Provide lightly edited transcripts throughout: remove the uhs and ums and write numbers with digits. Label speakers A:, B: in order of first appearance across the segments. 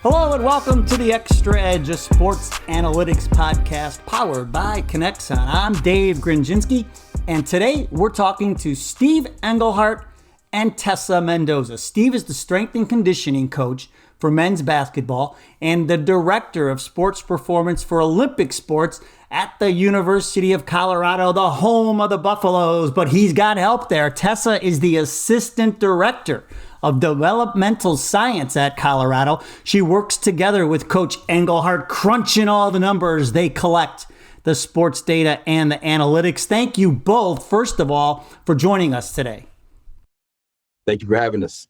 A: Hello and welcome to the Xtra Edge, a sports analytics podcast powered by KINEXON. I'm Dave Grinjinski, and today we're talking to Steve Englehart and Tessa Mendoza. Steve is the strength and conditioning coach for men's basketball and the director of sports performance for Olympic sports at the University of Colorado, the home of the Buffaloes, but he's got help there. Tessa is the assistant director of developmental science at Colorado. She works together with Coach Englehart, crunching all the numbers they collect, the sports data and the analytics. Thank you both, first of all, for joining us today.
B: Thank you for having us.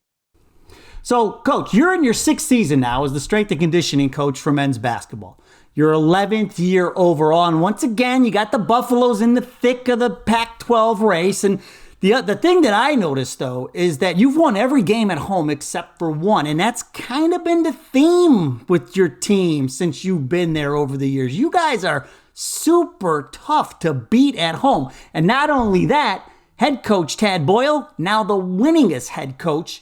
A: So, Coach, you're in your sixth season now as the strength and conditioning coach for men's basketball. Your 11th year overall, and once again, you got the Buffaloes in the thick of the Pac-12 race. And the thing that I noticed, though, is that you've won every game at home except for one, and that's kind of been the theme with your team since you've been there over the years. You guys are super tough to beat at home. And not only that, head coach Tad Boyle, now the winningest head coach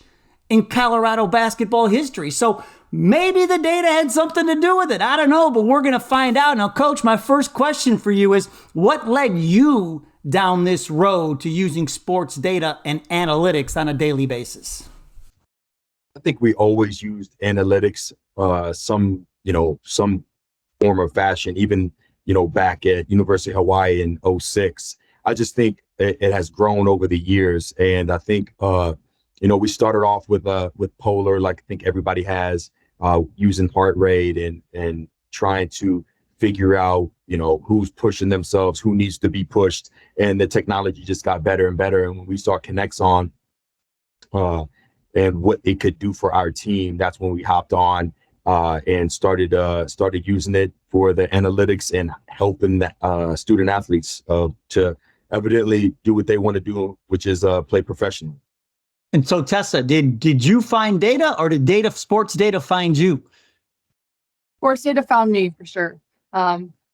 A: in Colorado basketball history. So maybe the data had something to do with it. I don't know, but we're going to find out. Now, Coach, my first question for you is, what led you down this road to using sports data and analytics on a daily basis?
B: I think we always used analytics, some form or fashion, even, back at University of Hawaii in 2006. I just think it has grown over the years. And I think, we started off with Polar, like I think everybody has, using heart rate and trying to figure out, who's pushing themselves, who needs to be pushed. And the technology just got better and better. And when we saw KINEXON and what it could do for our team, that's when we hopped on and started using it for the analytics and helping the student athletes to evidently do what they want to do, which is play professionally.
A: And so, Tessa, did you find data, or did sports data find you?
C: Sports data found me, for sure.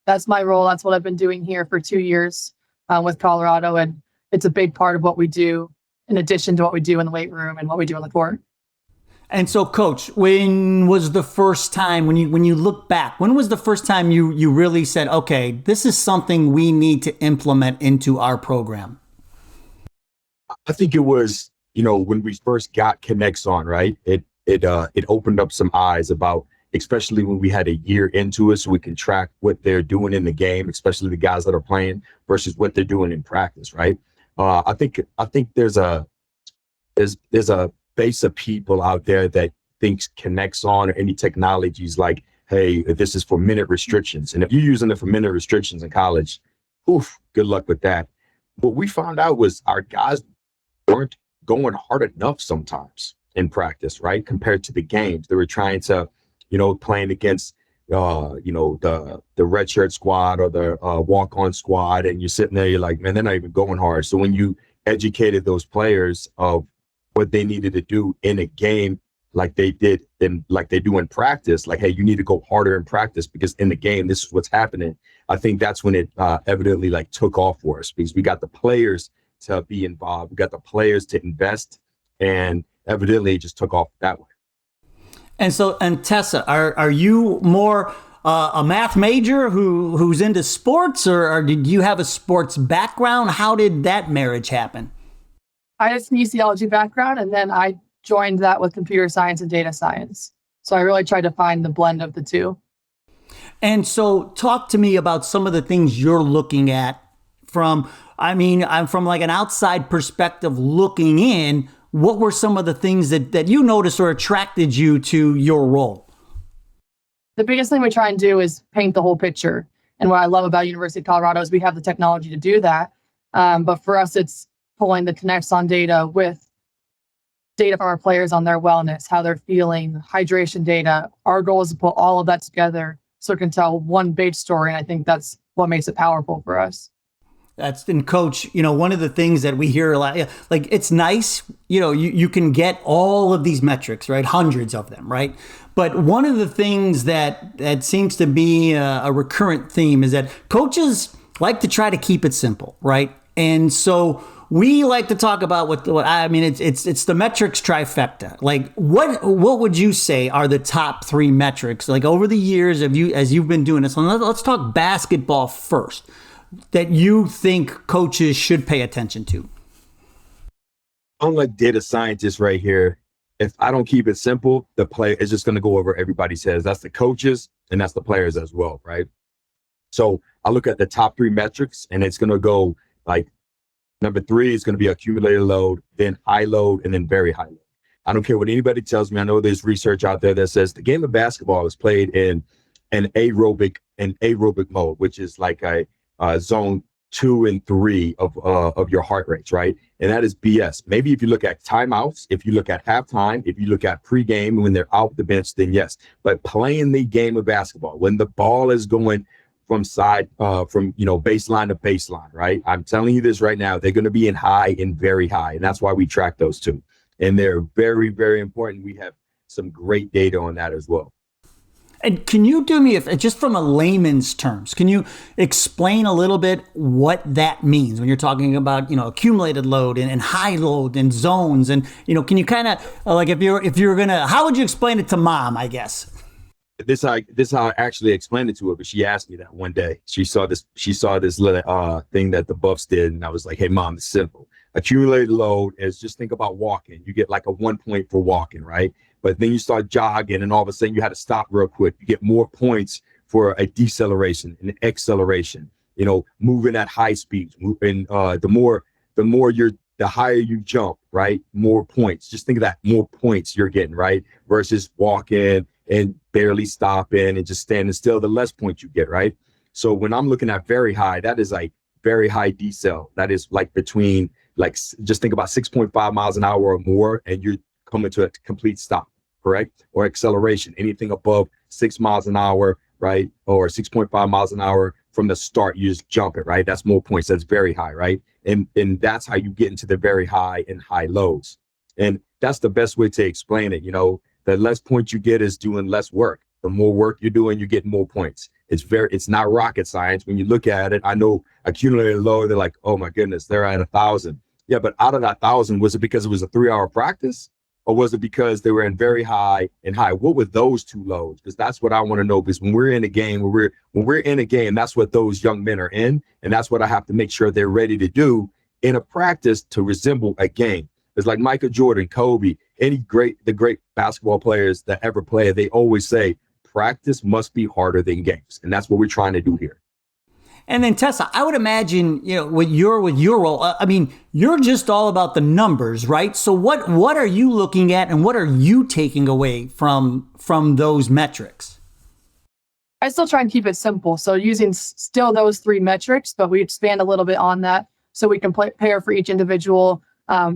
C: That's my role. That's what I've been doing here for 2 years with Colorado. And it's a big part of what we do, in addition to what we do in the weight room and what we do on the court.
A: And so, Coach, when was the first time, when you look back, when was the first time you really said, okay, this is something we need to implement into our program?
B: I think it was, when we first got KINEXON, right? It opened up some eyes about, especially when we had a year into it, so we can track what they're doing in the game, especially the guys that are playing versus what they're doing in practice, right? I think there's a base of people out there that thinks KINEXON or any technologies like, hey, this is for minute restrictions. And if you're using it for minute restrictions in college, good luck with that. What we found out was our guys weren't going hard enough sometimes in practice, right? Compared to the games. They were trying to, playing against, the redshirt squad or the walk-on squad, and you're sitting there, you're like, man, they're not even going hard. So when you educated those players of what they needed to do in a game, like they did and like they do in practice, like, hey, you need to go harder in practice because in the game, this is what's happening. I think that's when it evidently took off for us, because we got the players to be involved, we got the players to invest, and evidently it just took off that way.
A: And Tessa, are you more a math major who's into sports, or did you have a sports background? How did that marriage happen?
C: I had a kinesiology background, and then I joined that with computer science and data science. So I really tried to find the blend of the two.
A: And so talk to me about some of the things you're looking at I'm from like an outside perspective looking in. What were some of the things that you noticed or attracted you to your role?
C: The biggest thing we try and do is paint the whole picture. And what I love about University of Colorado is we have the technology to do that. But for us, it's pulling the KINEXON data with data from our players on their wellness, how they're feeling, hydration data. Our goal is to put all of that together so it can tell one big story. And I think that's what makes it powerful for us.
A: And Coach, one of the things that we hear a lot, like, it's nice, you can get all of these metrics, right? Hundreds of them, right? But one of the things that seems to be a recurrent theme is that coaches like to try to keep it simple, right? And so we like to talk about what I mean. It's the metrics trifecta. Like what would you say are the top 3 metrics? Like over the years as you've been doing this. Let's talk basketball first. That you think coaches should pay attention to.
B: Unlike data scientists right here, if I don't keep it simple, the player is just going to go over everybody's heads. That's the coaches and that's the players as well, right? So I look at the top 3 metrics, and it's going to go like number 3 is going to be accumulated load, then high load, and then very high load. I don't care what anybody tells me. I know there's research out there that says the game of basketball is played in an aerobic mode, which is like a zone 2 and 3 of your heart rates, right? And that is BS. Maybe if you look at timeouts, if you look at halftime, if you look at pregame when they're out the bench, then yes. But playing the game of basketball, when the ball is going from baseline to baseline, right? I'm telling you this right now, they're going to be in high and very high. And that's why we track those 2. And they're very, very important. We have some great data on that as well.
A: And can you do me, just from a layman's terms, can you explain a little bit what that means when you're talking about, accumulated load and high load and zones? And, can you kind of like, if you're going to, how would you explain it to mom, I guess?
B: This how I actually explained it to her, but she asked me that one day. She saw this little thing that the Buffs did, and I was like, "Hey, mom, it's simple. Accumulated load is just think about walking. You get like a 1 point for walking, right? But then you start jogging, and all of a sudden you had to stop real quick. You get more points for a deceleration, an acceleration. Moving at high speeds. And the higher you jump, right? More points. Just think of that, more points you're getting, right? Versus walking and barely stopping and just standing still, the less points you get, right? So when I'm looking at very high, that is like very high decel. That is like between, just think about 6.5 miles an hour or more, and you're coming to a complete stop, correct? Or acceleration, anything above 6 miles an hour, right? Or 6.5 miles an hour from the start, you just jump it, right? That's more points. That's very high, right? And that's how you get into the very high and high lows. And that's the best way to explain it. The less points you get is doing less work. The more work you're doing, you get more points. It's not rocket science. When you look at it, I know accumulated load, they're like, oh my goodness, they're at 1,000. Yeah, but out of that 1,000, was it because it was a 3-hour practice? Or was it because they were in very high and high? What were those 2 loads? Because that's what I want to know. Because when we're in a game, when we're in a game, that's what those young men are in. And that's what I have to make sure they're ready to do in a practice to resemble a game. It's like Michael Jordan, Kobe, the great basketball players that ever played, they always say practice must be harder than games. And that's what we're trying to do here.
A: And then Tessa, I would imagine, with your role, you're just all about the numbers, right? So what are you looking at and what are you taking away from those metrics?
C: I still try and keep it simple. So using still those 3 metrics, but we expand a little bit on that. So we can compare for each individual.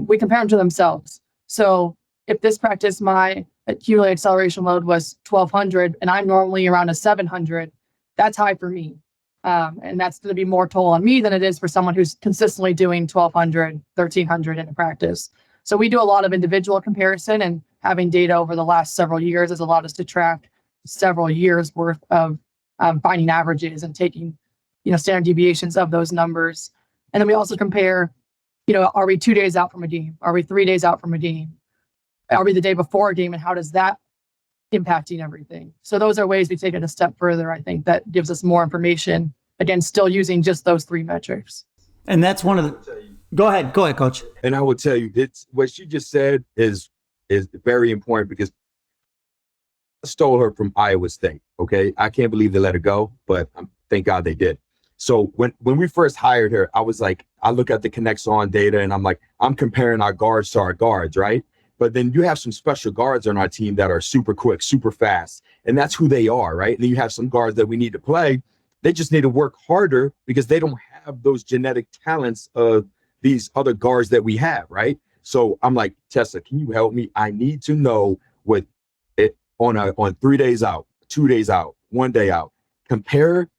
C: We compare them to themselves. So if this practice, my accumulated acceleration load was 1,200 and I'm normally around a 700, that's high for me. And that's going to be more toll on me than it is for someone who's consistently doing 1,200, 1,300 in a practice. So we do a lot of individual comparison, and having data over the last several years has allowed us to track several years worth of finding averages and taking, standard deviations of those numbers. And then we also compare, are we 2 days out from a game? Are we 3 days out from a game? Are we the day before a game? And how does that impacting everything? So those are ways we take it a step further. I think that gives us more information. Again, still using just those 3 metrics.
A: And that's one of the. Go ahead, Coach.
B: And I would tell you, it's what she just said is very important because I stole her from Iowa State. Okay, I can't believe they let her go, but thank God they did. So when we first hired her, I was like, I look at the KINEXON data and I'm like, I'm comparing our guards to our guards, right? But then you have some special guards on our team that are super quick, super fast. And that's who they are, right? And then you have some guards that we need to play. They just need to work harder because they don't have those genetic talents of these other guards that we have, right? So I'm like, Tessa, can you help me? I need to know what it on 3 days out, 2 days out, 1 day out. Compare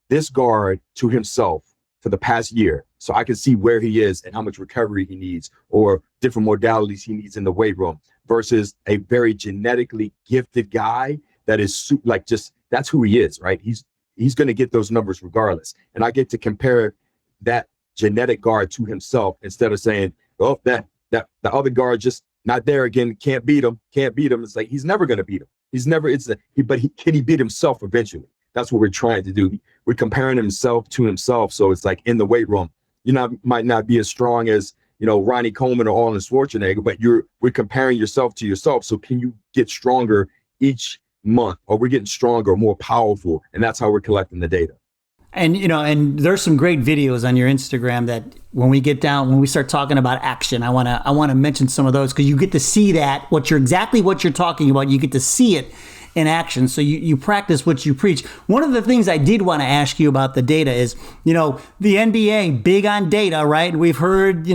B: this guard to himself for the past year so I can see where he is and how much recovery he needs or different modalities he needs in the weight room versus a very genetically gifted guy that is that's who he is, right? He's going to get those numbers regardless. And I get to compare that genetic guard to himself instead of saying, oh, that the other guard just not there again, can't beat him. It's like, he's never going to beat him. Can he beat himself eventually? That's what we're trying to do. We're comparing himself to himself. So it's like in the weight room, might not be as strong as, Ronnie Coleman or Arnold Schwarzenegger, but we're comparing yourself to yourself. So can you get stronger each month, or we're getting stronger, more powerful? And that's how we're collecting the data.
A: And, and there's some great videos on your Instagram that when we start talking about action, I want to mention some of those, because you get to see that what you're talking about. You get to see it in action. So you practice what you preach. One of the things I did want to ask you about the data is, the NBA big on data, right? We've heard,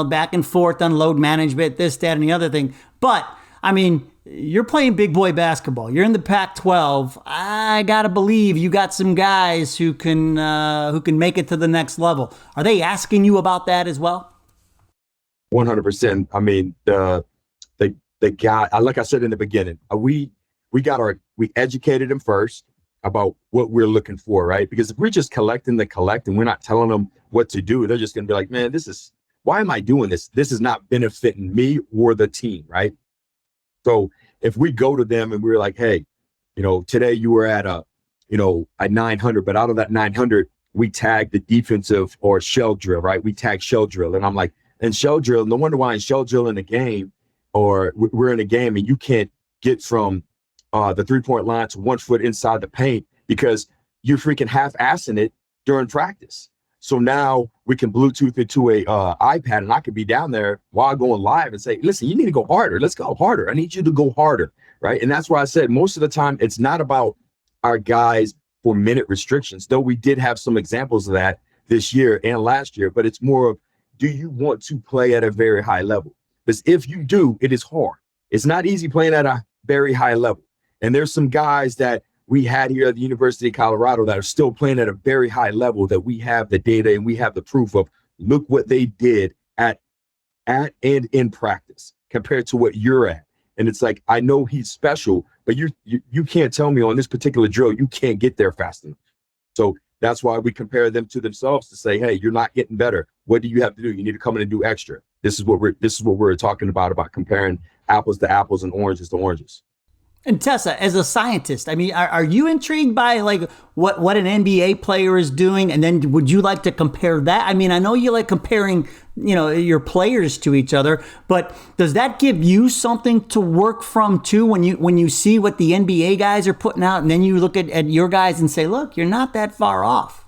A: back and forth on load management, this, that, and the other thing. But I mean, you're playing big boy basketball. You're in the Pac-12. I gotta believe you got some guys who can make it to the next level. Are they asking you about that as well?
B: 100%. I mean, the guy, like I said in the beginning, we educated them first about what we're looking for, right? Because if we're just collecting and we're not telling them what to do, they're just gonna be like, man, why am I doing this? This is not benefiting me or the team, right? So if we go to them and we're like, hey, today you were at a 900, but out of that 900, we tag the defensive or shell drill, right? We tag shell drill. And I'm like, and shell drill, no wonder why in shell drill in a game, or we're in a game and you can't get from the 3-point line to 1 foot inside the paint because you're freaking half-assing it during practice. So now we can Bluetooth it to a iPad, and I could be down there while going live and say, listen, you need to go harder. Let's go harder. I need you to go harder, right? And that's why I said most of the time it's not about our guys for minute restrictions, though we did have some examples of that this year and last year, but it's more of, do you want to play at a very high level? Because if you do, it is hard. It's not easy playing at a very high level. And there's some guys that we had here at the University of Colorado that are still playing at a very high level that we have the data and we have the proof of. Look what they did at and in practice compared to what you're at. And it's like, I know he's special, but you can't tell me on this particular drill, you can't get there fast enough. So that's why we compare them to themselves to say, hey, you're not getting better. What do you have to do? You need to come in and do extra. This is what we're talking about comparing apples to apples and oranges to oranges.
A: And Tessa, as a scientist, I mean, are you intrigued by like what an NBA player is doing? And then would you like to compare that? I mean, I know you like comparing, your players to each other, but does that give you something to work from too when you see what the NBA guys are putting out, and then you look at your guys and say, look, you're not that far off?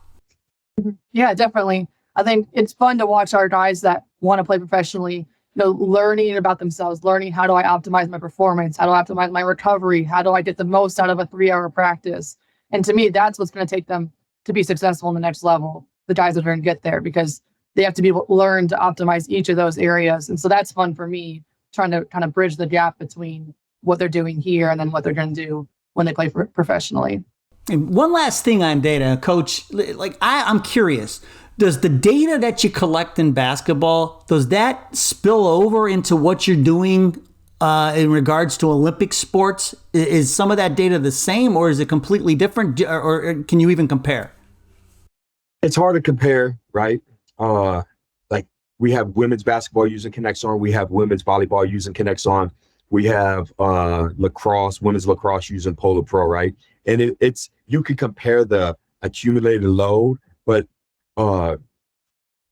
C: Yeah, definitely. I think it's fun to watch our guys that want to play professionally, learning about themselves, learning how do I optimize my performance? How do I optimize my recovery? How do I get the most out of a 3-hour practice? And to me, that's what's going to take them to be successful in the next level, the guys that are going to get there, because they have to be able to learn to optimize each of those areas. And so that's fun for me, trying to kind of bridge the gap between what they're doing here and then what they're going to do when they play professionally.
A: And one last thing on data, Coach, I'm curious. Does the data that you collect in basketball, does that spill over into what you're doing in regards to Olympic sports? Is some of that data the same, or is it completely different, or can you even compare?
B: It's hard to compare, right? Like we have women's basketball using KINEXON. We have women's volleyball using KINEXON. We have women's lacrosse using Polar Pro, right? And you can compare the accumulated load, but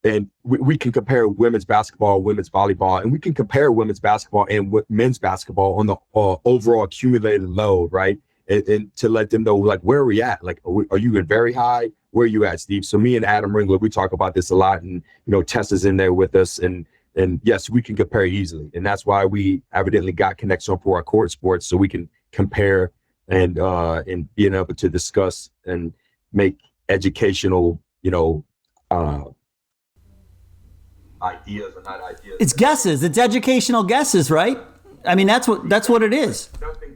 B: and we can compare women's basketball, women's volleyball, and we can compare women's basketball and men's basketball on the overall accumulated load, right? And to let them know, like, where are we at? Like, are you in very high? Where are you at, Steve? So me and Adam Ringler, we talk about this a lot, and Tessa's in there with us, and yes, we can compare easily, and that's why we evidently got KINEXON for our court sports, so we can compare and being able to discuss and make educational, ideas or not ideas.
A: It's guesses. It's educational guesses, right? I mean, that's what it is.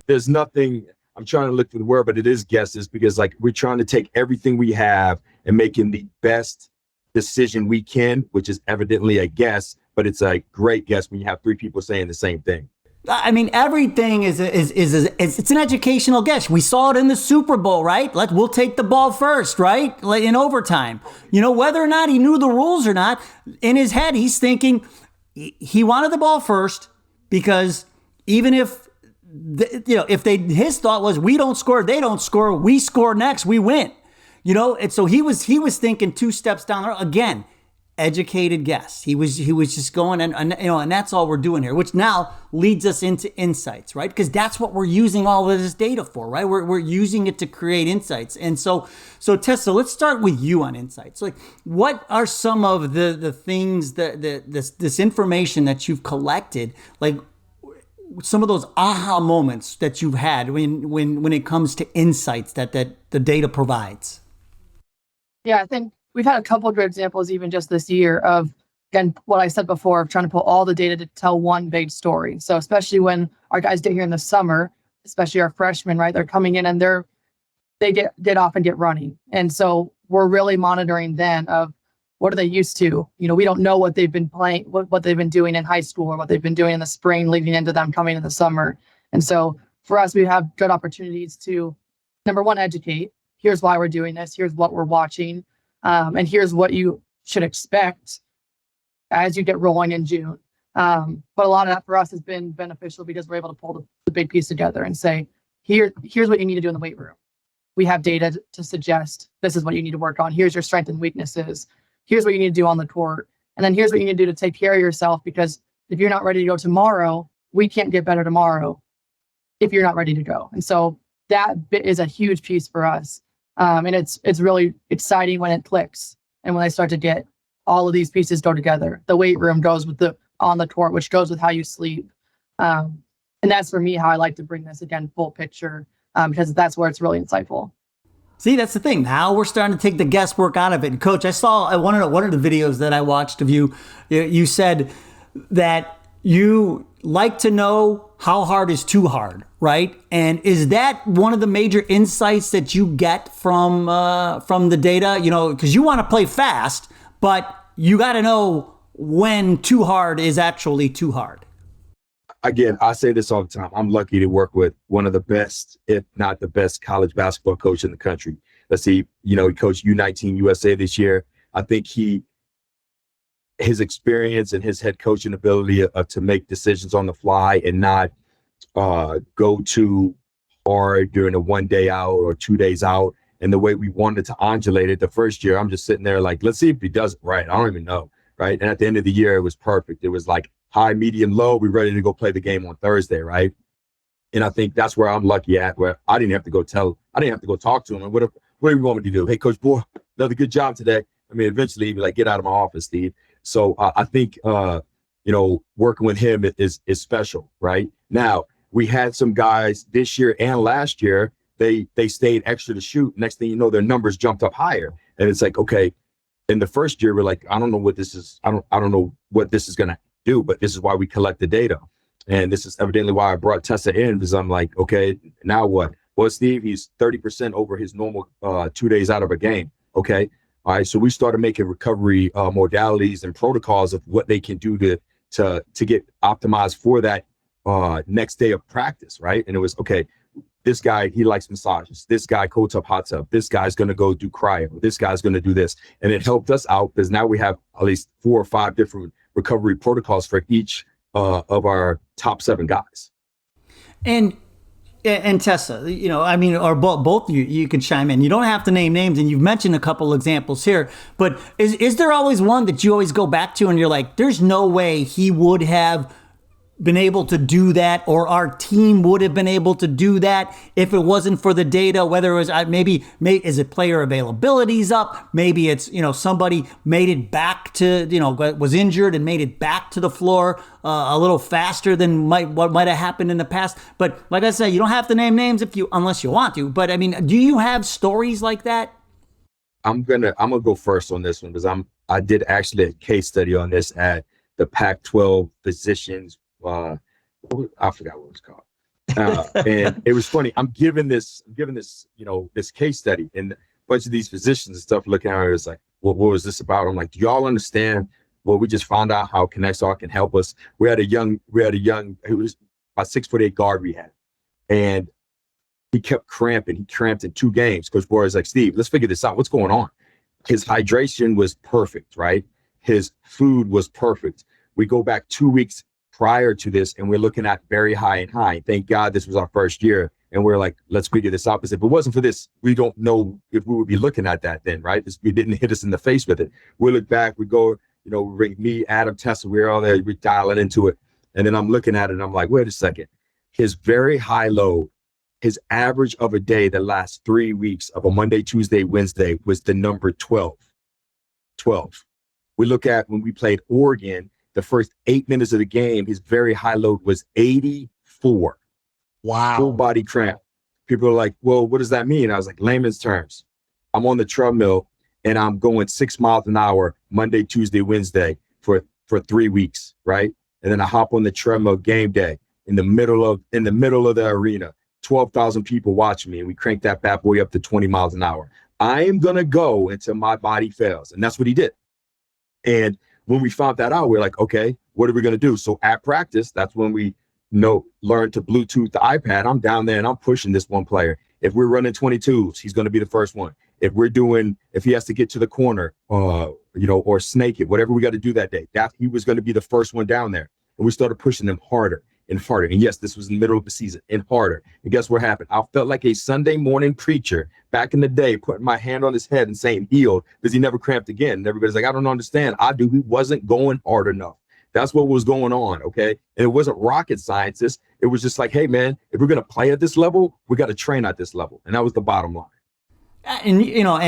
B: There's nothing. I'm trying to look for the word, but it is guesses, because like we're trying to take everything we have and making the best decision we can, which is evidently a guess, but it's a great guess when you have 3 people saying the same thing.
A: I mean, everything is it's an educational guess. We saw it in the Super Bowl, right? We'll take the ball first, right? Like in overtime. Whether or not he knew the rules or not, in his head, he's thinking he wanted the ball first because even if his thought was we don't score, they don't score, we score next, we win. And so he was thinking 2 steps down the road. Again, educated guess. He was just going and that's all we're doing here, which now leads us into insights, right? Because that's what we're using all of this data for, right? We're using it to create insights. And so Tessa, let's start with you on insights. Like, what are some of the things this information that you've collected, like some of those aha moments that you've had when it comes to insights that the data provides?
C: Yeah, I think we've had a couple of good examples even just this year of, again, what I said before, of trying to pull all the data to tell one big story. So especially when our guys get here in the summer, especially our freshmen, right? They're coming in and they get off and get running. And so we're really monitoring then of what are they used to? We don't know what they've been playing, what they've been doing in high school or what they've been doing in the spring leading into them coming in the summer. And so for us, we have good opportunities to, number one, educate. Here's why we're doing this. Here's what we're watching. And here's what you should expect as you get rolling in June. But a lot of that for us has been beneficial because we're able to pull the big piece together and say, here's what you need to do in the weight room. We have data to suggest this is what you need to work on. Here's your strengths and weaknesses. Here's what you need to do on the court. And then here's what you need to do to take care of yourself, because if you're not ready to go tomorrow, we can't get better tomorrow if you're not ready to go. And so that bit is a huge piece for us. And it's really exciting when it clicks and when they start to get all of these pieces go together. The weight room goes with the on the court, which goes with how you sleep. And that's for me how I like to bring this, again, full picture, because that's where it's really insightful.
A: See, that's the thing. Now we're starting to take the guesswork out of it. And Coach, I saw one of the videos that I watched of you. You said that you like to know how hard is too hard, right? And is that one of the major insights that you get from the data? Because you want to play fast, but you got to know when too hard is actually too hard.
B: Again, I say this all the time. I'm lucky to work with one of the best, if not the best, college basketball coach in the country. Let's see, he coached U19 USA this year. I think his experience and his head coaching ability to make decisions on the fly and not go too hard during a 1 day out or 2 days out. And the way we wanted to undulate it the first year, I'm just sitting there like, let's see if he does it right. I don't even know. Right. And at the end of the year, it was perfect. It was like high, medium, low. We're ready to go play the game on Thursday. Right. And I think that's where I'm lucky at, where I didn't have to go talk to him. And what do you want me to do? Hey, Coach Boy, another good job today. I mean, eventually he'd be like, get out of my office, Steve. So I think, working with him is special. Right now, we had some guys this year and last year, they stayed extra to shoot. Next thing you know, their numbers jumped up higher. And it's like, okay, in the first year, we're like, I don't know what this is. I don't know what this is going to do, but this is why we collect the data. And this is evidently why I brought Tessa in, because I'm like, okay, now what? Well, Steve, he's 30% over his normal 2 days out of a game. Okay. All right. So we started making recovery modalities and protocols of what they can do to get optimized for that next day of practice. Right. And it was, okay, this guy, he likes massages. This guy, cold tub, hot tub. This guy's going to go do cryo. This guy's going to do this. And it helped us out because now we have at least 4 or 5 different recovery protocols for each of our top 7 guys. And
A: Tessa, or both you can chime in. You don't have to name names, and you've mentioned a couple examples here, but is there always one that you always go back to and you're like, there's no way he would have been able to do that, or our team would have been able to do that if it wasn't for the data? Whether it was is it player availability's up, maybe it's somebody made it back to was injured and made it back to the floor a little faster than what might have happened in the past. But like I said, you don't have to name names unless you want to. But I mean, do you have stories like that?
B: I'm gonna go first on this one because I did actually a case study on this at the Pac-12 physicians. I forgot what it was called. And it was funny. I'm giving this, this case study, and a bunch of these physicians and stuff looking at it. It's like, what was this about? I'm like, do y'all understand? Well, we just found out how KINEXON can help us. We had a young who was about 6'8" guard we had. And he kept cramping. He cramped in 2 games. Coach Boras like, Steve, let's figure this out. What's going on? His hydration was perfect, right? His food was perfect. We go back 2 weeks prior to this, and we're looking at very high and high. Thank God this was our first year. And we're like, let's figure this out. Because if it wasn't for this, we don't know if we would be looking at that then, right? We didn't hit us in the face with it. We look back, we go, me, Adam, Tessa, we're all there, we dialing into it. And then I'm looking at it and I'm like, wait a second. His very high load, his average of a day the last 3 weeks of a Monday, Tuesday, Wednesday was the number 12. 12. We look at when we played Oregon, the first 8 minutes of the game, his very high load was 84.
D: Wow.
B: Full body cramp. People are like, well, what does that mean? I was like, layman's terms. I'm on the treadmill and I'm going 6 miles an hour Monday, Tuesday, Wednesday for 3 weeks, right? And then I hop on the treadmill game day in the middle of the arena. 12,000 people watching me, and we crank that bad boy up to 20 miles an hour. I am going to go until my body fails. And that's what he did. And when we found that out, we're like, okay, what are we going to do? So at practice, that's when we learn to Bluetooth the iPad. I'm down there and I'm pushing this one player. If we're running 22s, he's going to be the first one. If he has to get to the corner, or snake it, whatever we got to do that day, that he was going to be the first one down there. And we started pushing them harder and harder. And yes, this was in the middle of the season, and harder. And guess what happened? I felt like a Sunday morning preacher back in the day, putting my hand on his head and saying healed, because he never cramped again. And everybody's like, I don't understand. I do. He wasn't going hard enough. That's what was going on, okay? And it wasn't rocket science. It was just like, hey, man, if we're going to play at this level, we got to train at this level. And that was the bottom line.
A: And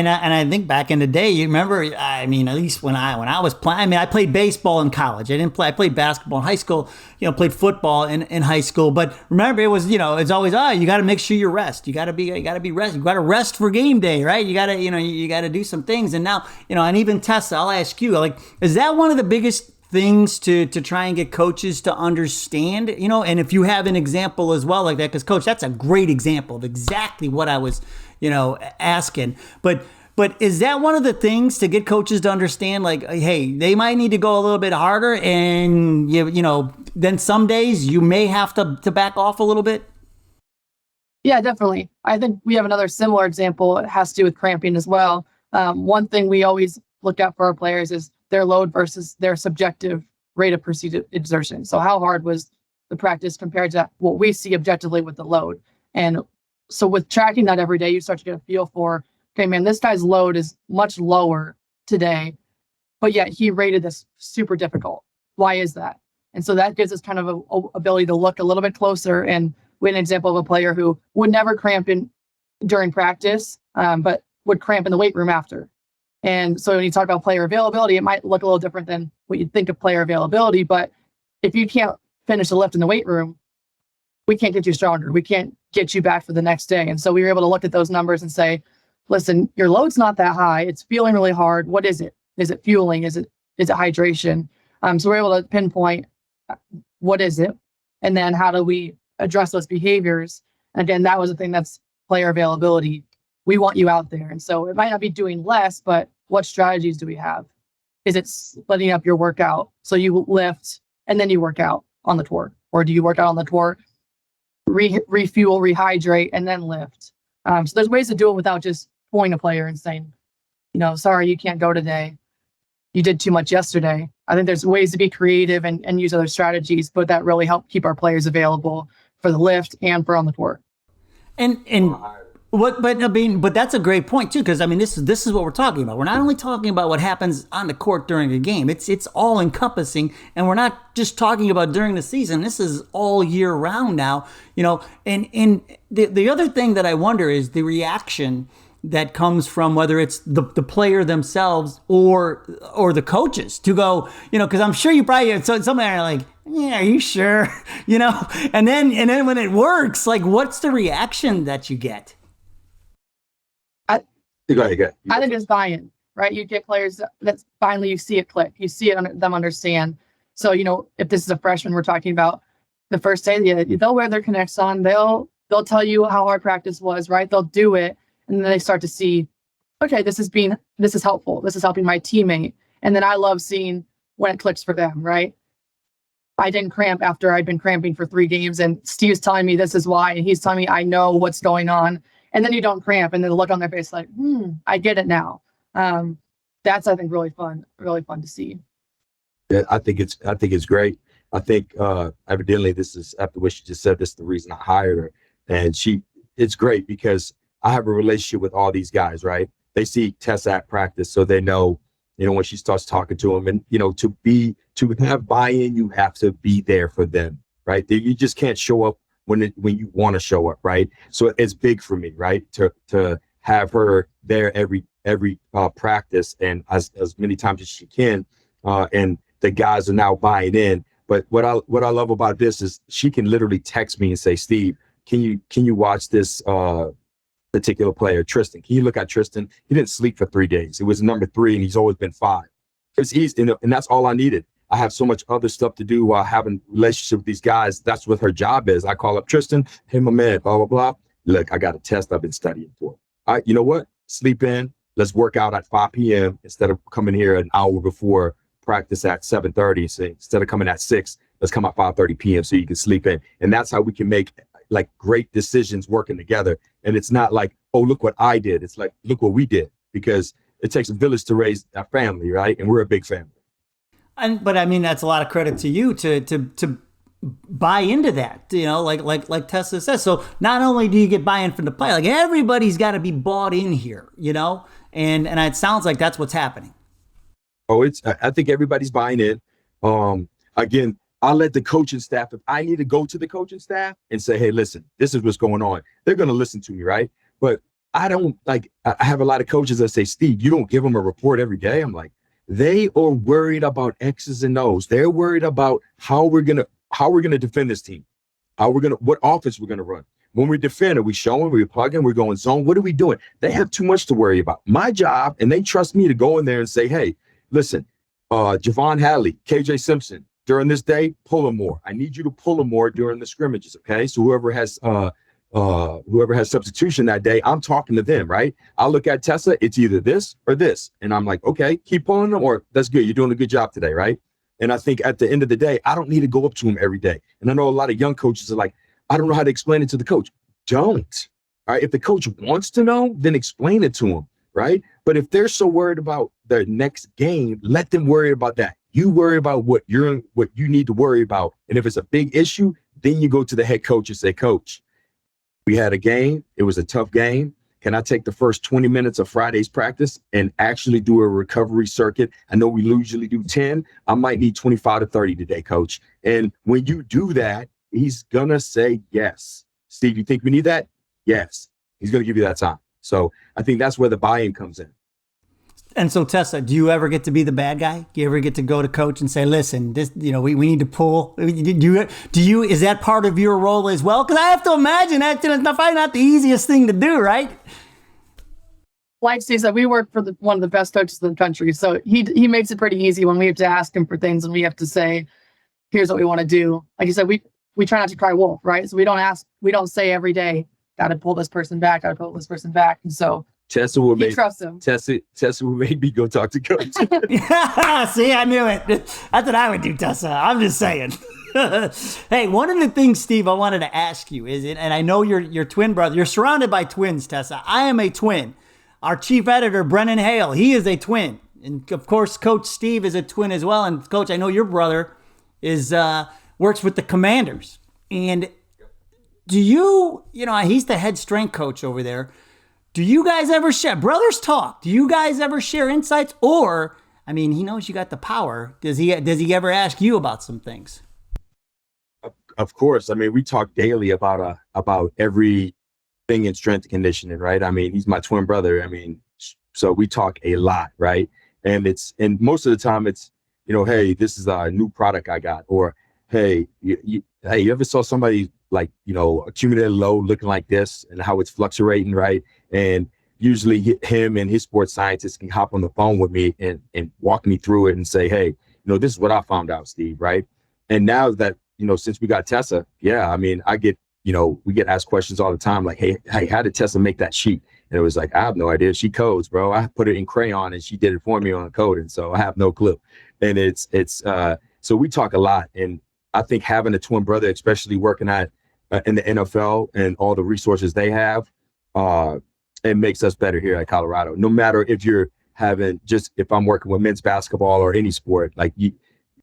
A: I think back in the day, you remember, at least when I was playing, I played baseball in college. I played basketball in high school, played football in high school. But remember, it was, it's always, you got to make sure you rest. You got to be rest. You got to rest for game day, right? You got to, you got to do some things. And now, and even Tessa, I'll ask you, like, is that one of the biggest things to try and get coaches to understand, and if you have an example as well like that, because Coach, that's a great example of exactly what I was, asking. But is that one of the things to get coaches to understand, like, hey, they might need to go a little bit harder, and then some days you may have to back off a little bit?
C: Yeah, definitely. I think we have another similar example. It has to do with cramping as well. One thing we always look at for our players is their load versus their subjective rate of perceived exertion. So how hard was the practice compared to what we see objectively with the load? And so with tracking that every day, you start to get a feel for, okay, man, this guy's load is much lower today, but yet he rated this super difficult. Why is that? And so that gives us kind of a ability to look a little bit closer. And we had an example of a player who would never cramp during practice, but would cramp in the weight room after. And so when you talk about player availability, it might look a little different than what you'd think of player availability. But if you can't finish a lift in the weight room, we can't get you stronger. We can't get you back for the next day. And so we were able to look at those numbers and say, listen, your load's not that high. It's feeling really hard. What is it? Is it fueling? Is it hydration? So we're able to pinpoint what is it? And then how do we address those behaviors? And again, that was the thing, that's player availability. We want you out there. And so it might not be doing less, but what strategies do we have? Is it splitting up your workout? So you lift and then you work out on the tour, or do you work out on the tour, refuel, rehydrate, and then lift? So there's ways to do it without just pulling a player and saying, sorry, you can't go today. You did too much yesterday. I think there's ways to be creative and use other strategies, but that really help keep our players available for the lift and for on the tour.
A: But that's a great point too, because this is what we're talking about. We're not only talking about what happens on the court during a game. It's all encompassing, and we're not just talking about during the season. This is all year round now, And the other thing that I wonder is the reaction that comes from whether it's the player themselves or the coaches to go, because I'm sure you probably have some are like, yeah, are you sure, and then when it works, like, what's the reaction that you get?
B: Go ahead.
C: I think it's buy-in, right? You get players that finally you see it click, you see it, them understand. So, if this is a freshman we're talking about, the first day they'll wear their KINEXON, they'll tell you how hard practice was, right? They'll do it, and then they start to see, okay, this is helpful. This is helping my teammate. And then I love seeing when it clicks for them, right? I didn't cramp after I'd been cramping for 3 games, and Steve's telling me this is why, and he's telling me I know what's going on, and then you don't cramp, and then the look on their face like, I get it now. That's, I think, really fun to see.
B: Yeah, I think it's great. I think evidently this is, after what she just said, this is the reason I hired her, and it's great because I have a relationship with all these guys, right? They see Tessa at practice, so they know, when she starts talking to them, and to have buy-in, you have to be there for them, right? You just can't show up when you want to show up, right? So it's big for me, right? To have her there every practice and as many times as she can, and the guys are now buying in. But what I love about this is she can literally text me and say, Steve, can you watch this particular player, Tristan? Can you look at Tristan? He didn't sleep for 3 days. It was number 3, and he's always been 5. It's easy, and that's all I needed. I have so much other stuff to do while having a relationship with these guys. That's what her job is. I call up Tristan, hey, my man, blah, blah, blah. Look, I got a test I've been studying for. All right, you know what? Sleep in. Let's work out at 5 p.m. instead of coming here an hour before practice at 7:30. So instead of coming at 6, let's come at 5:30 p.m. so you can sleep in. And that's how we can make like great decisions working together. And it's not like, oh, look what I did. It's like, look what we did, because it takes a village to raise a family, right? And we're a big family.
A: But I mean, that's a lot of credit to you to buy into that, like Tessa says. So not only do you get buy-in from the player, like everybody's got to be bought in here, and it sounds like that's what's happening.
B: Oh, I think everybody's buying in. Again, I'll let the coaching staff, if I need to go to the coaching staff and say, hey, listen, this is what's going on, they're going to listen to me, right? But I don't I have a lot of coaches that say, Steve, you don't give them a report every day. I'm like, they are worried about X's and O's. They're worried about how we're gonna defend this team, what offense we're gonna run. When we defend, are we showing, we're plugging, we're going zone? What are we doing? They have too much to worry about. My job, and they trust me to go in there and say, hey, listen, Javon Hadley, KJ Simpson, during this day, pull them more. I need you to pull them more during the scrimmages, okay? So whoever has substitution that day, I'm talking to them, right? I'll look at Tessa, it's either this or this. And I'm like, okay, keep pulling them, or that's good. You're doing a good job today, right? And I think at the end of the day, I don't need to go up to him every day. And I know a lot of young coaches are like, I don't know how to explain it to the coach. Don't. All right. If the coach wants to know, then explain it to him, right? But if they're so worried about their next game, let them worry about that. You worry about what you need to worry about. And if it's a big issue, then you go to the head coach and say, Coach, we had a game. It was a tough game. Can I take the first 20 minutes of Friday's practice and actually do a recovery circuit? I know we usually do 10. I might need 25 to 30 today, Coach. And when you do that, he's going to say yes. Steve, you think we need that? Yes. He's going to give you that time. So I think that's where the buy-in comes in.
A: And so, Tessa, do you ever get to be the bad guy? Do you ever get to go to coach and say, listen, this, we need to pull? Do you, is that part of your role as well? Because I have to imagine that's probably not the easiest thing to do, right?
C: Like Steve said, we work for one of the best coaches in the country. So he makes it pretty easy when we have to ask him for things and we have to say, here's what we want to do. Like you said, we try not to cry wolf, right? So we don't say every day, got to pull this person back, got to pull this person back. And so
B: Tessa will
C: trust him.
B: Tessa will make me go talk to coach.
A: Yeah, see, I knew it. That's what I would do, Tessa. I'm just saying. Hey, one of the things, Steve, I wanted to ask you is, and I know your twin brother, you're surrounded by twins, Tessa. I am a twin. Our chief editor, Brennan Hale, he is a twin. And of course, Coach Steve is a twin as well. And Coach, I know your brother works with the Commanders. And do he's the head strength coach over there. Do you guys ever share, brothers talk, do you guys ever share insights? Or, I mean, he knows you got the power. Does he ever ask you about some things?
B: Of course. I mean, we talk daily about everything in strength and conditioning, right? I mean, he's my twin brother. I mean, so we talk a lot, right? And most of the time it's, hey, this is a new product I got, or hey, you ever saw somebody like, accumulated load looking like this and how it's fluctuating, right? And usually him and his sports scientist can hop on the phone with me and walk me through it and say, hey, this is what I found out, Steve, right? And now that, since we got Tessa, yeah, I mean, we get asked questions all the time, like, hey, how did Tessa make that sheet? And it was like, I have no idea. She codes, bro. I put it in crayon and she did it for me on coding. So I have no clue. And it's so we talk a lot. And I think having a twin brother, especially working at in the NFL and all the resources they have, it makes us better here at Colorado. No matter if you're having if I'm working with men's basketball or any sport, like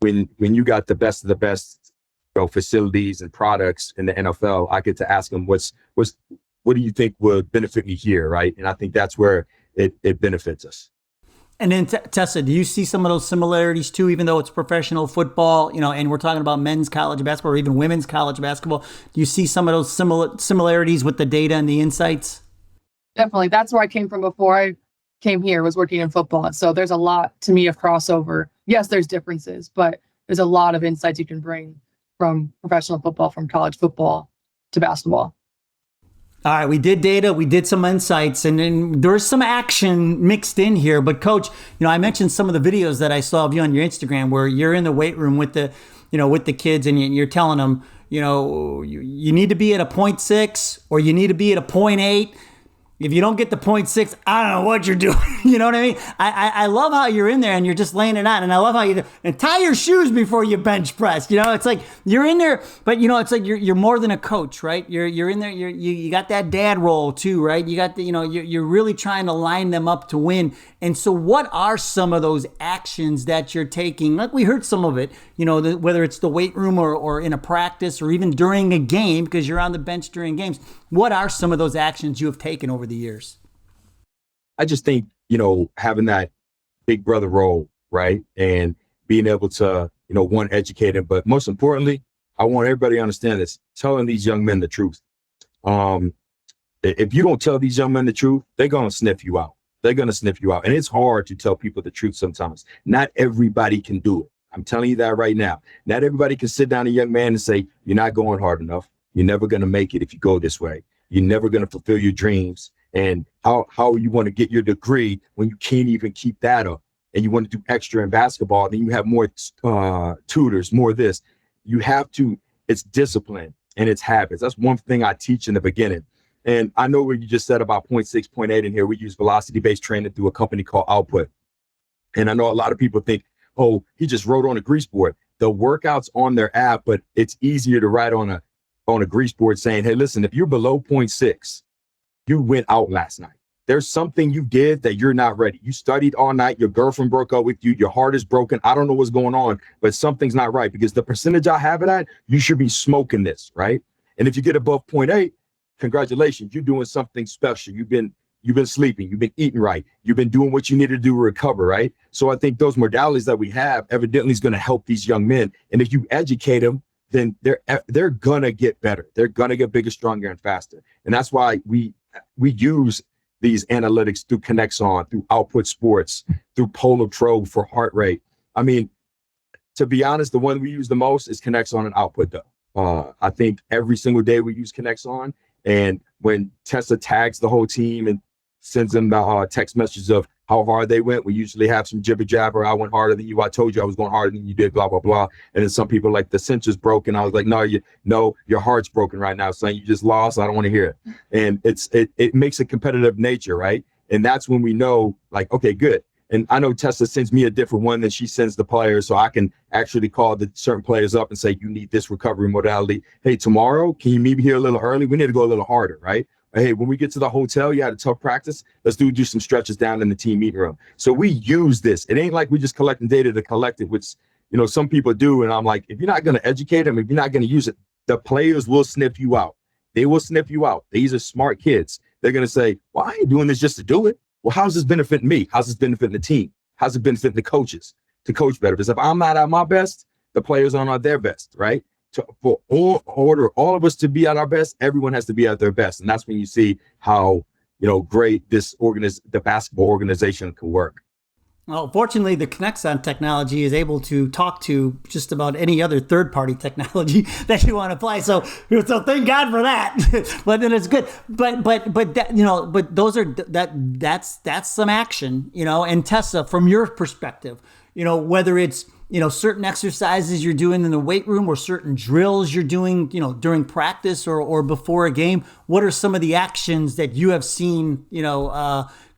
B: when you got the best of the best, facilities and products in the NFL, I get to ask them what do you think would benefit me here, right? And I think that's where it benefits us.
A: And then Tessa, do you see some of those similarities too, even though it's professional football, and we're talking about men's college basketball or even women's college basketball? Do you see some of those similarities with the data and the insights?
C: Definitely. That's where I came from before I came here, was working in football. So there's a lot to me of crossover. Yes, there's differences, but there's a lot of insights you can bring from professional football, from college football to basketball.
A: All right, we did data, we did some insights, and then there's some action mixed in here. But Coach, I mentioned some of the videos that I saw of you on your Instagram where you're in the weight room with the, with the kids, and you're telling them, you need to be at a 0.6 or you need to be at a 0.8. If you don't get the 0.6, I don't know what you're doing. You know what I mean? I love how you're in there and you're just laying it out. And I love how and tie your shoes before you bench press. It's like you're in there, but it's like you're more than a coach, right? You're in there. You got that dad role too, right? You got the, you're really trying to line them up to win. And so what are some of those actions that you're taking? Like we heard some of it, whether it's the weight room or in a practice or even during a game, because you're on the bench during games. What are some of those actions you have taken over the years?
B: I just think, having that big brother role, right? And being able to, one, educate them, but most importantly, I want everybody to understand this, telling these young men the truth. If you don't tell these young men the truth, they're going to sniff you out. They're going to sniff you out. And it's hard to tell people the truth sometimes. Not everybody can do it. I'm telling you that right now. Not everybody can sit down a young man and say, you're not going hard enough. You're never going to make it if you go this way. You're never going to fulfill your dreams. And how you want to get your degree when you can't even keep that up, and you want to do extra in basketball, then you have more tutors, more this. You have to, it's discipline and it's habits. That's one thing I teach in the beginning. And I know what you just said about 0.6, 0.8 in here. We use velocity-based training through a company called Output. And I know a lot of people think, oh, he just wrote on a grease board. The workout's on their app, but it's easier to write on a grease board saying, hey, listen, if you're below 0.6, you went out last night. There's something you did that you're not ready. You studied all night. Your girlfriend broke up with you. Your heart is broken. I don't know what's going on, but something's not right, because the percentage I have it at, you should be smoking this, right? And if you get above 0.8, congratulations, you're doing something special. You've been sleeping. You've been eating right. You've been doing what you need to do to recover, right? So I think those modalities that we have evidently is going to help these young men. And if you educate them, then they're going to get better. They're going to get bigger, stronger, and faster. And that's why we use these analytics through KINEXON, through Output Sports, through Polar Probe for heart rate. I mean, to be honest, the one we use the most is KINEXON and Output though. I think every single day we use KINEXON, and when Tessa tags the whole team and sends them the text messages of how hard they went, we usually have some jibber jabber. I went harder than you. I told you I was going harder than you did, blah, blah, blah. And then some people like, the sensor's broken. I was like, no, your heart's broken right now, son. You just lost. I don't want to hear it. And it makes a competitive nature, right? And that's when we know, like, okay, good. And I know Tessa sends me a different one than she sends the players, so I can actually call the certain players up and say, you need this recovery modality. Hey, tomorrow, can you meet me here a little early? We need to go a little harder, right? Hey, when we get to the hotel, you had a tough practice. Let's do some stretches down in the team meeting room. So we use this. It ain't like we just collecting data to collect it, which, some people do. And I'm like, if you're not going to educate them, if you're not going to use it, the players will sniff you out. They will sniff you out. These are smart kids. They're going to say, well, I ain't doing this just to do it. Well, how's this benefiting me? How's this benefiting the team? How's it benefiting the coaches to coach better? Because if I'm not at my best, the players aren't at their best, right? For all of us to be at our best, everyone has to be at their best. And that's when you see how, great the basketball organization can work.
A: Well, fortunately, the KINEXON technology is able to talk to just about any other third-party technology that you want to apply. So thank God for that. But then it's good. But that, but those are that's some action, And Tessa, from your perspective, whether it's certain exercises you're doing in the weight room or certain drills you're doing, during practice or before a game, what are some of the actions that you have seen,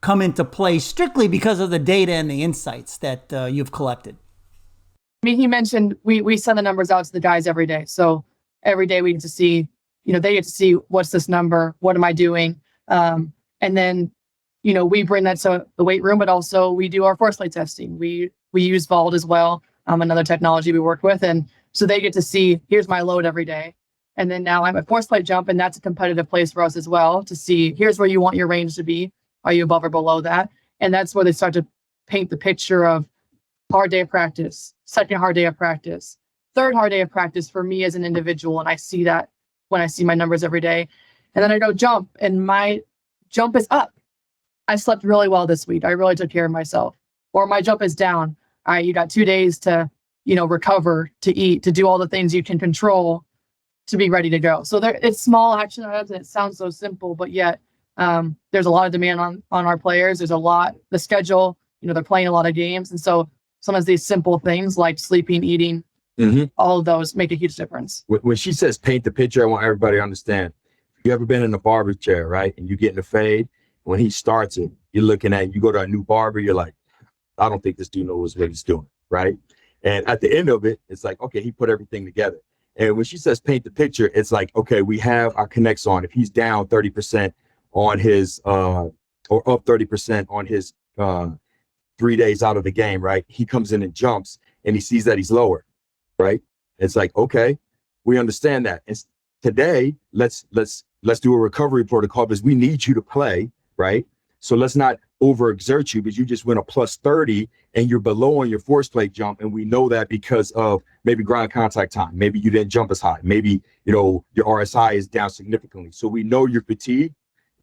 A: come into play strictly because of the data and the insights that you've collected?
C: mean, he mentioned we send the numbers out to the guys every day. So every day we get to see, they get to see what's this number, what am I doing? And then, we bring that to the weight room, but also we do our force plate testing. We use Vault as well, another technology we work with. And so they get to see, here's my load every day. And then now I'm at force plate jump, and that's a competitive place for us as well to see, here's where you want your range to be. Are you above or below that? And that's where they start to paint the picture of hard day of practice, second hard day of practice, third hard day of practice for me as an individual. And I see that when I see my numbers every day. And then I go jump, and my jump is up. I slept really well this week. I really took care of myself. Or my jump is down. All right, you got 2 days to, recover, to eat, to do all the things you can control to be ready to go. So it's small action items, and it sounds so simple, but yet there's a lot of demand on our players. There's a lot, the schedule, they're playing a lot of games. And so sometimes these simple things like sleeping, eating, all of those make a huge difference.
B: When she says paint the picture, I want everybody to understand. You ever been in a barber chair, right? And you get in the fade. When he starts it, you're looking at, you go to a new barber, you're like, I don't think this dude knows what he's doing, right? And at the end of it, it's like, okay, he put everything together. And when she says paint the picture, it's like, okay, we have our KINEXON. If he's down 30% on his, or up 30% on his 3 days out of the game, right? He comes in and jumps, and he sees that he's lower, right? It's like, okay, we understand that. And today, let's do a recovery protocol because we need you to play, right? So let's not overexert you because you just went a plus 30 and you're below on your force plate jump. And we know that because of maybe ground contact time. Maybe you didn't jump as high. Maybe, your RSI is down significantly. So we know you're fatigued.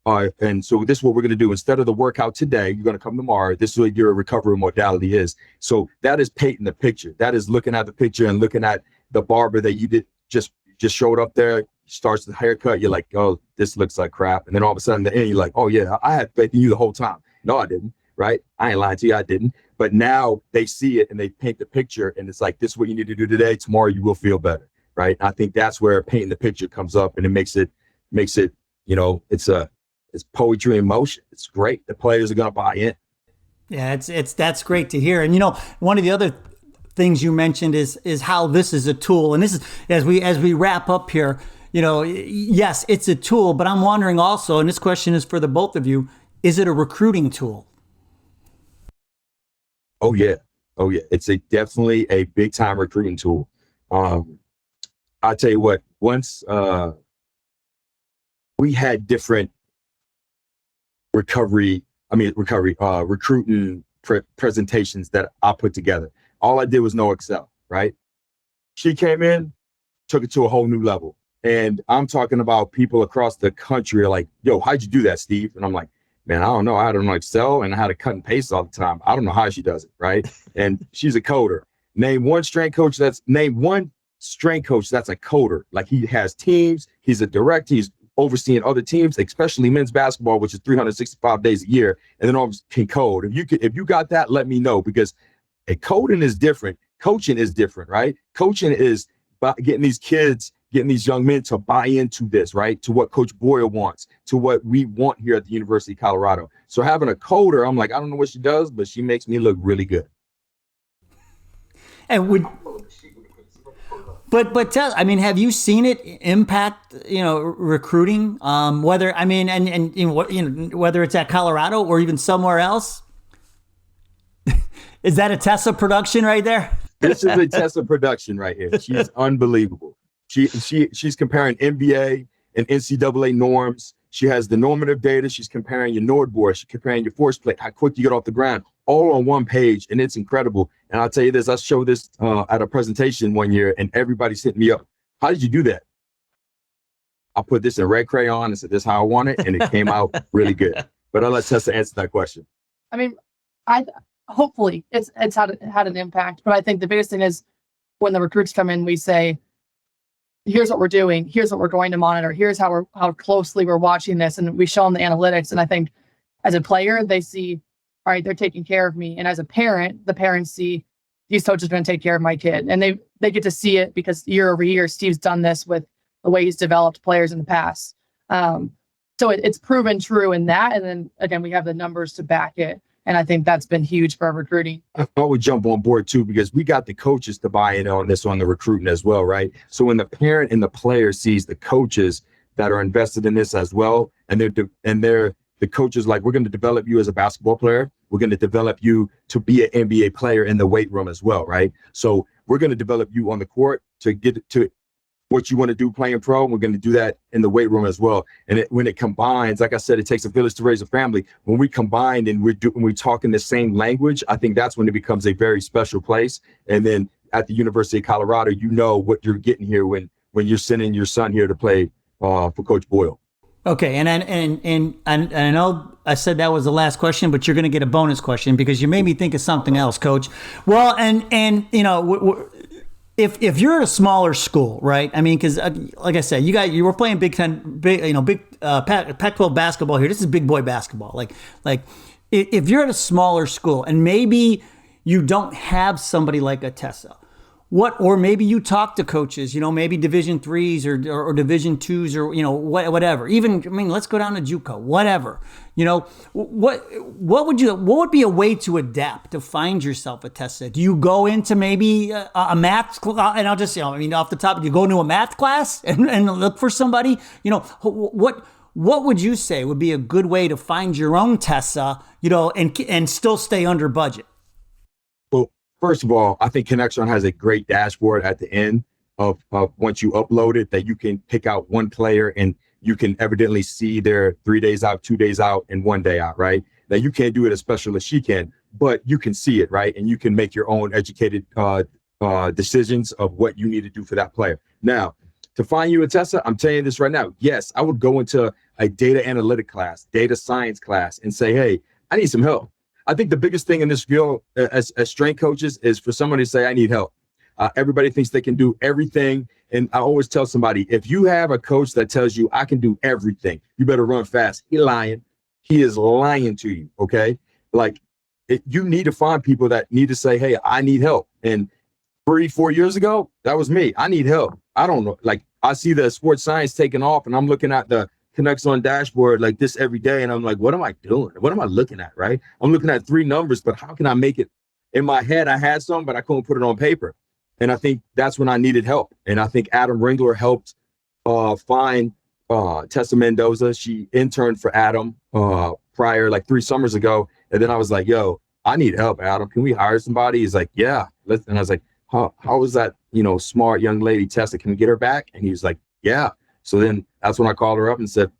B: And so this is what we're going to do. Instead of the workout today, you're going to come tomorrow. This is what your recovery modality is. So that is painting the picture. That is looking at the picture and looking at the barber that you did just showed up there, starts the haircut. You're like, oh, this looks like crap. And then all of a sudden at the end, you're like, oh yeah, I had faith in you the whole time. No, I didn't. Right? I ain't lying to you. I didn't. But now they see it and they paint the picture, and it's like, this is what you need to do today. Tomorrow you will feel better. Right? And I think that's where painting the picture comes up, and it makes it, it's poetry in motion. It's great. The players are going to buy in.
A: Yeah, that's great to hear. And one of the other things you mentioned is how this is a tool. And this is as we wrap up here, yes, it's a tool, but I'm wondering also, and this question is for the both of you, is it a recruiting tool?
B: Oh yeah. It's definitely a big time recruiting tool. I'll tell you what, once we had different recruiting presentations that I put together. All I did was know Excel, right? She came in, took it to a whole new level. And I'm talking about people across the country are like, yo, how'd you do that, Steve? And I'm like, man, I don't know. I don't know Excel, and I had to cut and paste all the time. I don't know how she does it, right? And she's a coder. Name one strength coach that's a coder. Like, he has teams, he's a director, he's overseeing other teams, especially men's basketball, which is 365 days a year, and then always can code. If you got that, let me know, because coding is different. Coaching is different, right? Coaching is about getting these young men to buy into this, right? To what Coach Boyle wants, to what we want here at the University of Colorado. So having a coder, I'm like, I don't know what she does, but she makes me look really good.
A: And But tell, have you seen it impact, recruiting? Whether whether it's at Colorado or even somewhere else. Is that a Tessa production right there?
B: This is a Tessa production right here. She's unbelievable. She's comparing NBA and NCAA norms. She has the normative data. She's comparing your Nord board. She's comparing your force plate, how quick you get off the ground, all on one page, and it's incredible. And I'll tell you this, I showed this at a presentation one year, and everybody's hitting me up. How did you do that? I put this in red crayon and said, this is how I want it, and it came out really good. But I'll let Tessa answer that question.
C: Hopefully it's had an impact, but I think the biggest thing is when the recruits come in, we say, here's what we're doing, here's what we're going to monitor, here's how closely we're watching this, and we show them the analytics. And I think as a player, they see, all right, they're taking care of me. And as a parent, the parents see, these coaches are going to take care of my kid. And they get to see it because year over year, Steve's done this with the way he's developed players in the past. So it's proven true in that. And then again, we have the numbers to back it. And I think that's been huge for our recruiting.
B: I would jump on board too, because we got the coaches to buy in on this, on the recruiting as well, right? So when the parent and the player sees the coaches that are invested in this as well, and they're the coaches like, we're going to develop you as a basketball player. We're going to develop you to be an NBA player in the weight room as well, right? So we're going to develop you on the court to get to what you want to do playing pro. We're going to do that in the weight room as well. And when it combines, like I said, it takes a village to raise a family. When we combine and we're talking the same language, I think that's when it becomes a very special place. And then at the University of Colorado, you know what you're getting here when you're sending your son here to play for Coach Boyle.
A: Okay, and I know I said that was the last question, but you're going to get a bonus question because you made me think of something else, Coach. Well, and you know, if you're at a smaller school, right? I mean, because like I said, you were playing Big Pac-12 basketball here. This is big boy basketball. Like if you're at a smaller school and maybe you don't have somebody like a Tessa. Or maybe you talk to coaches, you know, maybe Division IIIs or Division IIs or, you know, whatever. Even, I mean, let's go down to JUCO, whatever. You know, what would be a way to adapt to find yourself a Tessa? Do you go into maybe a math class? And I'll just, you know, I mean, off the top, you go into a math class and look for somebody. You know, what would you say would be a good way to find your own Tessa, you know, and still stay under budget?
B: First of all, I think KINEXON has a great dashboard at the end of once you upload it, that you can pick out one player and you can evidently see their 3 days out, 2 days out, and 1 day out, right? Now, you can't do it as special as she can, but you can see it, right? And you can make your own educated decisions of what you need to do for that player. Now, to find you a Tessa, I'm telling you this right now. Yes, I would go into a data analytic class, data science class, and say, hey, I need some help. I think the biggest thing in this field as strength coaches is for somebody to say, I need help. Everybody thinks they can do everything. And I always tell somebody, if you have a coach that tells you I can do everything, you better run fast. He's lying. He is lying to you. Okay. Like you need to find people that need to say, hey, I need help. And 3-4 years ago, that was me. I need help. I don't know. Like I see the sports science taking off and I'm looking at the KINEXON dashboard like this every day. And I'm like, what am I doing? What am I looking at? Right. I'm looking at 3 numbers, but how can I make it in my head? I had some, but I couldn't put it on paper. And I think that's when I needed help. And I think Adam Ringler helped find Tessa Mendoza. She interned for Adam prior, like 3 summers ago. And then I was like, yo, I need help, Adam. Can we hire somebody? He's like, yeah. And I was like, how is that, you know, smart young lady, Tessa? Can we get her back? And he was like, yeah. So then that's when I called her up and said,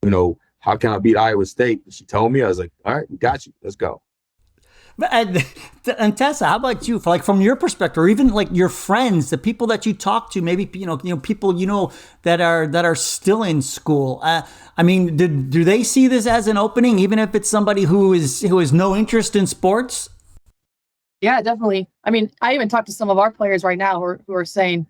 B: you know, how can I beat Iowa State? And she told me. I was like, all right, we got you. Let's go.
A: And Tessa, how about you? From your perspective, or even like your friends, the people that you talk to, maybe you know people you know that are still in school. I mean, do they see this as an opening, even if it's somebody who has no interest in sports?
C: Yeah, definitely. I mean, I even talked to some of our players right now who are saying,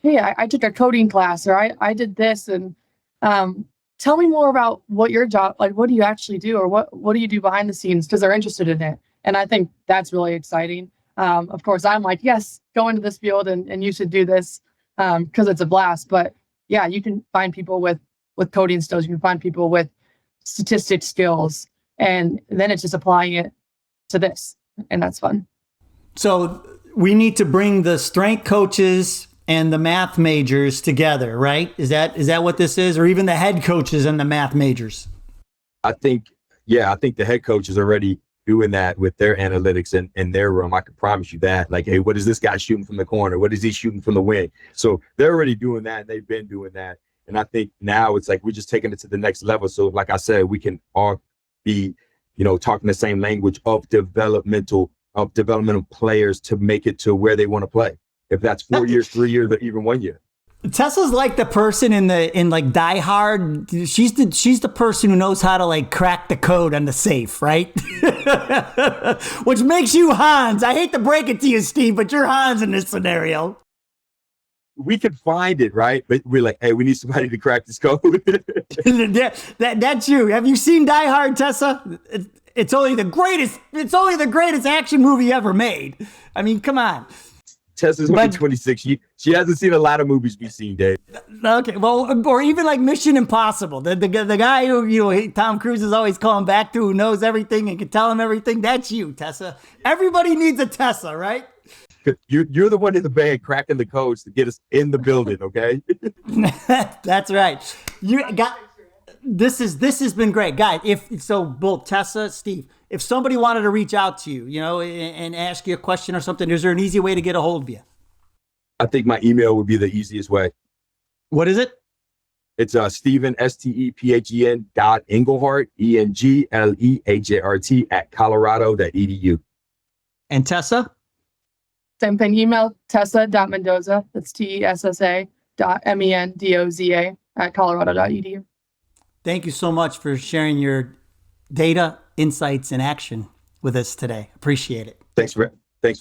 C: hey, I took a coding class, or I did this, and tell me more about what your job, like what do you actually do, or what do you do behind the scenes, because they're interested in it. And I think that's really exciting. Of course, I'm like, yes, go into this field and you should do this because it's a blast. But yeah, you can find people with coding skills. You can find people with statistics skills, and then it's just applying it to this, and that's fun.
A: So we need to bring the strength coaches and the math majors together, right? Is that what this is? Or even the head coaches and the math majors?
B: I think the head coach is already doing that with their analytics in their room. I can promise you that. Like, hey, what is this guy shooting from the corner? What is he shooting from the wing? So they're already doing that. They've been doing that. And I think now it's like we're just taking it to the next level. So like I said, we can all be, you know, talking the same language of developmental players to make it to where they want to play. If that's 4 years, 3 years, or even 1 year.
A: Tessa's like the person in like Die Hard. She's the person who knows how to like crack the code on the safe, right? Which makes you Hans. I hate to break it to you, Steve, but you're Hans in this scenario.
B: We could find it, right? But we're like, hey, we need somebody to crack this code.
A: That's you. Have you seen Die Hard, Tessa? It's only the greatest action movie ever made. I mean, come on.
B: Tessa's only 26. She hasn't seen a lot of movies we've seen, Dave.
A: Okay, well, or even like Mission Impossible. The guy who Tom Cruise is always calling back to, who knows everything and can tell him everything. That's you, Tessa. Everybody needs a Tessa, right?
B: You're the one in the band cracking the codes to get us in the building, okay?
A: That's right. You got this has been great, guys. Both Tessa, Steve, if somebody wanted to reach out to you, and ask you a question or something, is there an easy way to get a hold of you?
B: I think my email would be the easiest way.
A: What is it?
B: It's Stephen, STEPHEN .Englehart, ENGLEHART @colorado.edu.
A: And Tessa?
C: Same thing. Email Tessa.Mendoza. That's TESSA.MENDOZA @colorado.edu.
A: Thank you so much for sharing your data, insights, and action with us today. Appreciate it.
B: Thanks for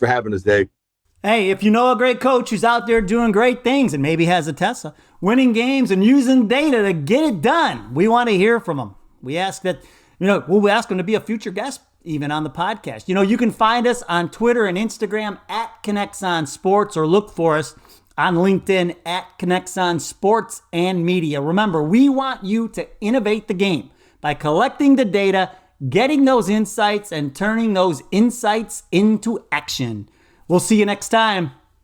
B: having us, Dave.
A: Hey, if you know a great coach who's out there doing great things and maybe has a Tessa, winning games and using data to get it done, we want to hear from them. We ask that, we'll ask them to be a future guest even on the podcast. You can find us on Twitter and Instagram @KINEXON Sports, or look for us on LinkedIn @KINEXON Sports and Media. Remember, we want you to innovate the game by collecting the data, getting those insights, and turning those insights into action. We'll see you next time.